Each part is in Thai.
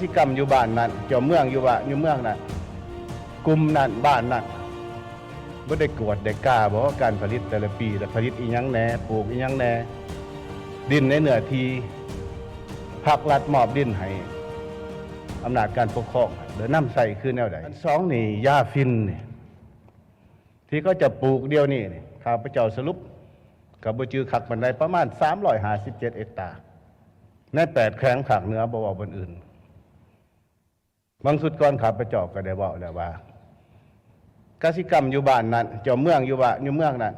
สิกรรมอยู่บ้านนั้นเจ้าเมืองอยู่เมืองนั้นกลุ่มนั้นบ้านนั้นบ่ได้กวดได้กล้าบอกว่าการผลิตแต่ละปีแต่ผลิตอีหยังแหน่ปลูกอีหยังแหน่ดินในเนื้อที่ภาครัฐมอบดินให้อำนาจการปกครองเดี๋ยวนำใส่คือแนวใดอันสองนี่ยาฟินนี่ที่เขาจะปลูกเดียวนี่ข้าพเจ้าสรุปกับบ่จือคักบันไดประมาณ357เฮกตาร์ใน8แขวงภาคเหนือบ่ว่าบนอื่นบางสุดก่อนข้าพเจ้าก็ได้เว้าแล้วว่ากสิกรรมอยู่บ้านนั้นเจ้าเมืองอยู่เมืองนั้น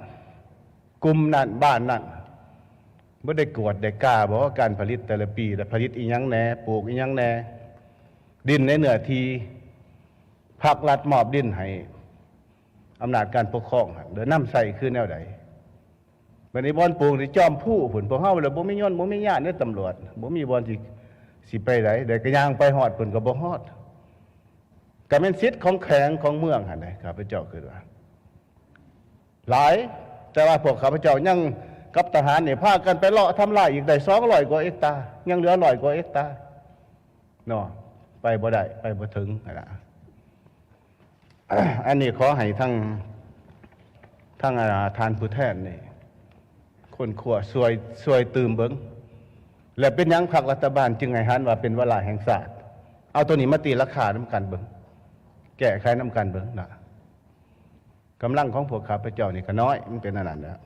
กลุ่มนั้นบ้านนั้นบ่ได้กวดได้กล้าบอกว่าการผลิตแต่ละปีแต่ผลิตอีหยังแหน่ปลูกอีหยังแหน่ดินในเนื้อที่ภาครัฐมอบดินให้อำนาจการปกครองเดี๋ยวนำใส่คือแนวใดบัดนี้บ่อนปลูกที่จอมผู้พุ่นพวกเฮาแล้วบ่มียนต์บ่มีญาติในตำรวจบ่มีบ่อนสิไปไดได้ก็ย่างไปฮอดพุ่นก็บ่ฮอดก็เป็นสิทธิ์ของแขวงของเมืองหั่นแหละข้าพเจ้าคิดว่าหลายแต่ว่าพวกข้าพเจ้ายังกับทหารนี่พากันไปเลาะทำลายอีกได้200กว่าเฮกตาร์ยังเหลือ100กว่าเฮกตาร์เนาะไปบ่ได้ไปบ่ถึงนั่นล่ะอันนี้ขอให้ทั้งทานผู้แทนนี่คนขัวสวยตื่มเบิงและเป็นยังพรรครัฐบาลจึงให้หันว่าเป็นวาระแห่งศาสตร์เอาตัวนี้มาตีราคาน้ำกันเบิงแก้ไขน้ำกันเบิงนะกำลังของพวกข้าพเจ้านี่ก็น้อยมันเป็นอันนั้นนะ